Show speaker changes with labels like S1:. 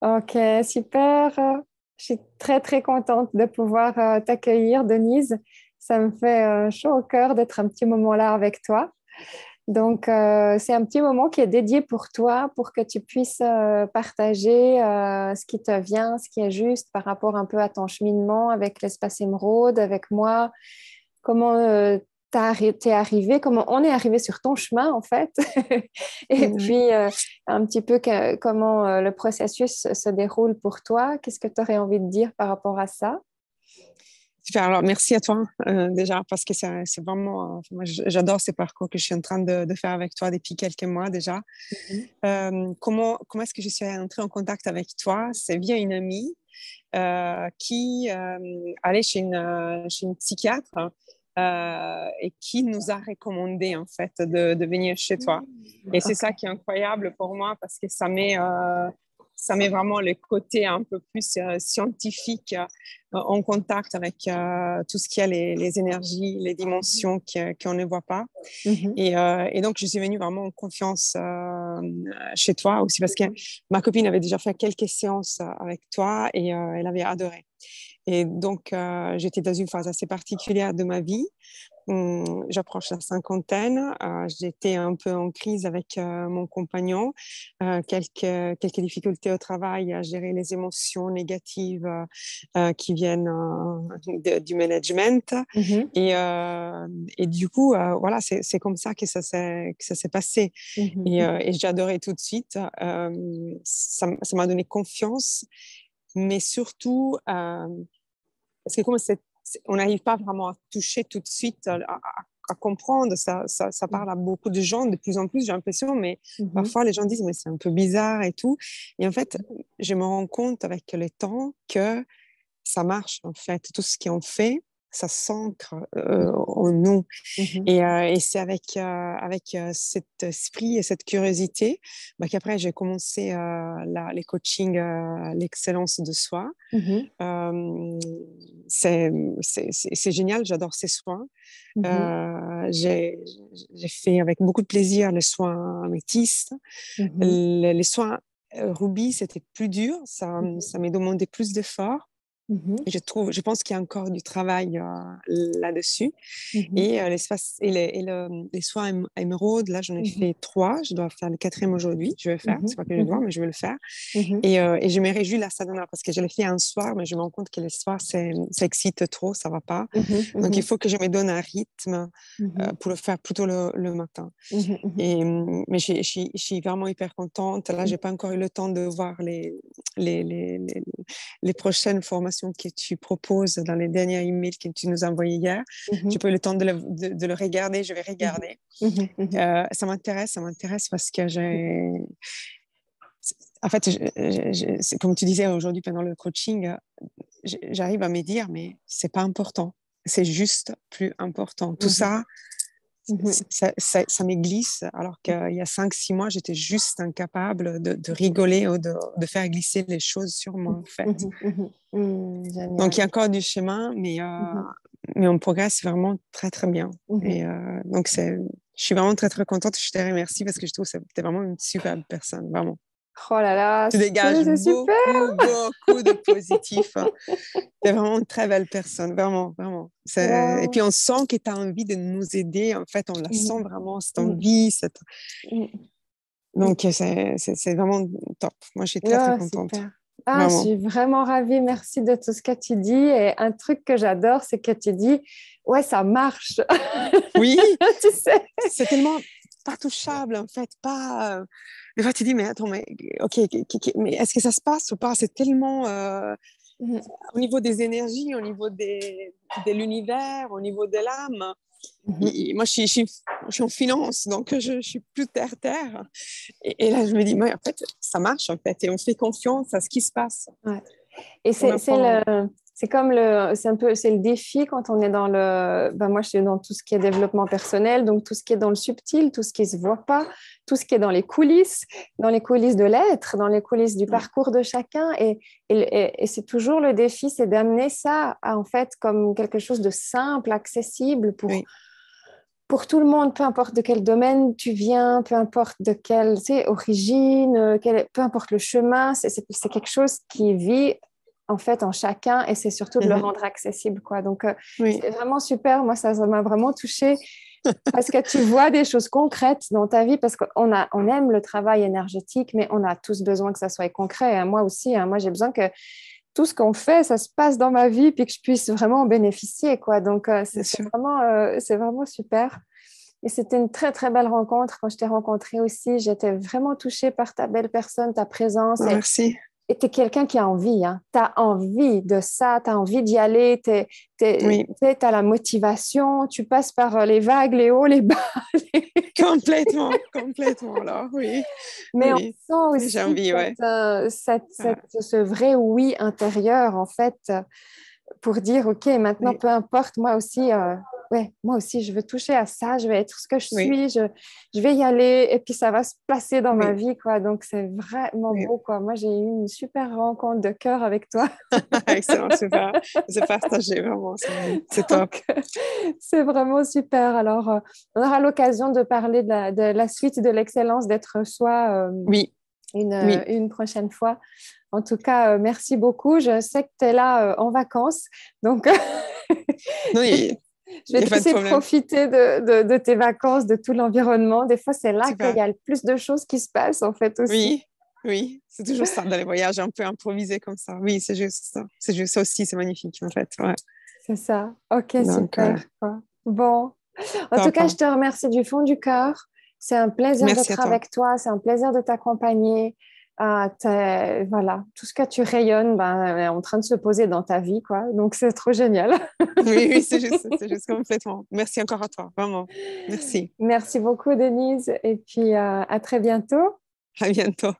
S1: Ok, super. Je suis très, très contente de pouvoir t'accueillir, Denise. Ça me fait chaud au cœur d'être un petit moment là avec toi. Donc, c'est un petit moment qui est dédié pour toi, pour que tu puisses partager ce qui te vient, ce qui est juste par rapport un peu à ton cheminement avec l'espace émeraude, avec moi, comment t'es arrivé, comment on est arrivé sur ton chemin en fait, et
S2: Oui.
S1: puis un petit peu comment le processus se déroule pour toi. Qu'est-ce que tu aurais envie de dire par rapport à ça?
S2: Super. Alors, merci à toi déjà parce que c'est vraiment, moi, j'adore ces parcours que je suis en train de faire avec toi depuis quelques mois déjà.
S1: Mhm.
S2: Comment est-ce que je suis entrée en contact avec toi? C'est via une amie qui allait chez une psychiatre et qui nous a recommandé en fait de venir chez toi. Et c'est
S1: Ok.
S2: ça qui est incroyable pour moi parce que ça met vraiment le côté un peu plus scientifique en contact avec tout ce qui est les énergies, les dimensions qu'on ne voit pas.
S1: Mhm.
S2: Et donc, je suis venue vraiment en confiance chez toi aussi parce que ma copine avait déjà fait quelques séances avec toi et elle avait adoré. Et donc, j'étais dans une phase assez particulière de ma vie. J'approche la cinquantaine. J'étais un peu en crise avec mon compagnon. Quelques difficultés au travail à gérer les émotions négatives qui viennent du management.
S1: Mhm.
S2: Et du coup, voilà, c'est comme ça que ça s'est passé. Et,
S1: Mhm.
S2: euh, et j'ai adoré tout de suite. Ça m'a donné confiance, mais surtout, parce que comme on n'arrive pas vraiment à toucher tout de suite, à comprendre, ça parle à beaucoup de gens de plus en plus, j'ai l'impression, mais
S1: Mhm.
S2: parfois les gens disent, mais c'est un peu bizarre et tout. Et en fait, je me rends compte avec le temps que ça marche, en fait. Tout ce qu'on fait, ça s'ancre en nous.
S1: Mhm.
S2: Et c'est avec cet esprit et cette curiosité bah, qu'après j'ai commencé les coachings, l'excellence de soi.
S1: Mhm.
S2: Euh, c'est génial, j'adore ces soins.
S1: Mhm.
S2: J'ai fait avec beaucoup de plaisir les soins améthystes.
S1: Mhm.
S2: Les soins rubis, c'était plus dur, ça m'a demandé plus d'efforts.
S1: Mhm.
S2: Je pense qu'il y a encore du travail là-dessus.
S1: Mhm.
S2: Et les soins émeraude, là, j'en ai
S1: Mhm.
S2: fait trois. Je dois faire le quatrième aujourd'hui. Je vais le faire. C'est
S1: Mhm.
S2: pas que je dois,
S1: Mhm.
S2: mais je vais le faire.
S1: Mhm.
S2: Et je me réjouis la sadhana parce que je l'ai fait un soir, mais je me rends compte que les soirs, ça excite trop, ça va pas.
S1: Mhm.
S2: Donc, il
S1: Mhm.
S2: faut que je me donne un rythme
S1: Mhm.
S2: pour le faire plutôt le matin.
S1: Mhm. Mhm.
S2: Mais je suis vraiment hyper contente. Là, j'ai pas encore eu le temps de voir les, les, les, les prochaines formations que tu proposes dans les derniers emails que tu nous as envoyés hier. J'ai
S1: Mhm.
S2: pas eu le temps de le regarder. Je vais
S1: Mhm.
S2: regarder.
S1: Mhm. Mhm.
S2: Ça m'intéresse parce que en fait, c'est comme tu disais aujourd'hui pendant le coaching, j'arrive à me dire, mais c'est pas important. C'est juste plus important. Tout
S1: Mhm.
S2: ça,
S1: Mhm.
S2: ça me glisse, alors qu'il y a 5, 6 mois, j'étais juste incapable de rigoler ou de faire glisser les choses sur moi, en fait.
S1: Mhm. Mhm.
S2: Donc, il y a
S1: Génial.
S2: encore du chemin, mais,
S1: Mhm.
S2: mais on progresse vraiment très, très bien.
S1: Mhm.
S2: Et donc, je suis vraiment très, très contente. Je te remercie parce que je trouve que tu es vraiment une superbe personne, vraiment.
S1: Oh là là,
S2: Tu dégages
S1: c'est super.
S2: beaucoup, beaucoup de positifs. Tu es vraiment une très belle personne, vraiment, vraiment. Et puis,
S1: Wow.
S2: on sent que tu as envie de nous aider. En fait, on la sent
S1: Mhm.
S2: vraiment, cette
S1: Mhm.
S2: envie.
S1: Mhm.
S2: Donc, c'est vraiment top. Moi, je suis très, très
S1: Oh,
S2: contente.
S1: super. Ah, je
S2: Vraiment.
S1: suis vraiment ravie. Merci de tout ce que tu dis. Et un truc que j'adore, c'est que tu dis, ouais, ça marche.
S2: Oui,
S1: Tu sais.
S2: c'est tellement pas touchable, en fait. Pas, des fois, tu dis, mais attends, mais OK, mais est-ce que ça se passe ou pas? C'est tellement
S1: Mhm.
S2: au niveau des énergies, au niveau de l'univers, au niveau de l'âme.
S1: Mhm.
S2: Moi, je suis en finance, donc je suis plus terre-terre. Et là, je me dis, mais en fait, ça marche, en fait, et on fait confiance à ce qui se passe.
S1: Ouais. Et
S2: On apprend.
S1: c'est comme c'est un peu, c'est le défi quand on est dans ben moi je suis dans tout ce qui est développement personnel, donc tout ce qui est dans le subtil, tout ce qui se voit pas, tout ce qui est dans les coulisses de l'être, dans les coulisses du
S2: Ouais,
S1: parcours de chacun, et c'est toujours le défi, c'est d'amener ça en fait comme quelque chose de simple, accessible
S2: oui,
S1: pour tout le monde, peu importe de quel domaine tu viens, peu importe de quelle, tu sais, origine, peu importe le chemin, c'est quelque chose qui vit en fait en chacun et c'est surtout de le
S2: Mhm.
S1: rendre accessible, quoi. Donc,
S2: Oui,
S1: c'est vraiment super. Moi, ça m'a vraiment touchée parce que tu vois des choses concrètes dans ta vie parce on aime le travail énergétique, mais on a tous besoin que ça soit concret, hein. Moi aussi, hein. Moi, j'ai besoin que tout ce qu'on fait, ça se passe dans ma vie, puis que je puisse vraiment en bénéficier, quoi. Donc,
S2: bien sûr.
S1: c'est vraiment super. Et c'était une très, très belle rencontre. Quand je t'ai rencontrée aussi, j'étais vraiment touchée par ta belle personne, ta présence.
S2: Merci.
S1: Et tu es quelqu'un qui a envie, hein. Tu as envie de ça, tu as envie d'y aller, tu
S2: Oui,
S1: as la motivation, tu passes par les vagues, les hauts, les bas.
S2: complètement, complètement, là, oui,
S1: Mais on
S2: oui.
S1: sent
S2: J'ai
S1: aussi
S2: envie, ouais. Ah,
S1: ce vrai oui intérieur, en fait, pour dire, OK, maintenant,
S2: oui,
S1: peu importe, ouais, moi aussi, je veux toucher à ça, je vais être ce que je
S2: oui,
S1: suis, je vais y aller, et puis ça va se placer dans ma
S2: oui,
S1: vie, quoi. Donc, c'est vraiment
S2: oui.
S1: beau, quoi. Moi, j'ai eu une super rencontre de cœur avec toi.
S2: Excellent, super. C'est partagé, vraiment, c'est top.
S1: Donc, c'est vraiment super. Alors, on aura l'occasion de parler de la suite de l'excellence d'être soi
S2: Oui, oui.
S1: une prochaine fois. En tout cas, merci beaucoup. Je sais que tu es là en vacances, donc
S2: Non, il
S1: je vais
S2: n'y a
S1: te
S2: pas de
S1: laisser
S2: problème.
S1: profiter de tes vacances, de tout l'environnement. Des fois, c'est là qu'il
S2: Super.
S1: y a le plus de choses qui se passent, en fait, aussi.
S2: Oui, oui. C'est toujours ça dans les voyages, un peu improvisé comme ça. Oui, c'est juste ça. C'est juste ça aussi, c'est magnifique, en fait. Ouais.
S1: C'est ça. OK,
S2: Donc,
S1: super, quoi. Bon, en tout
S2: top,
S1: cas, je
S2: hein.
S1: te remercie du fond du cœur. C'est un plaisir
S2: Merci à
S1: d'être
S2: toi.
S1: avec toi. C'est un plaisir de t'accompagner. Voilà, tout ce que tu rayonnes ben, est en train de se poser dans ta vie, quoi. Donc, c'est trop génial.
S2: Oui, oui, c'est juste complètement. Merci encore à toi, vraiment. Merci.
S1: Merci beaucoup, Denise. Et puis, à très bientôt.
S2: À bientôt.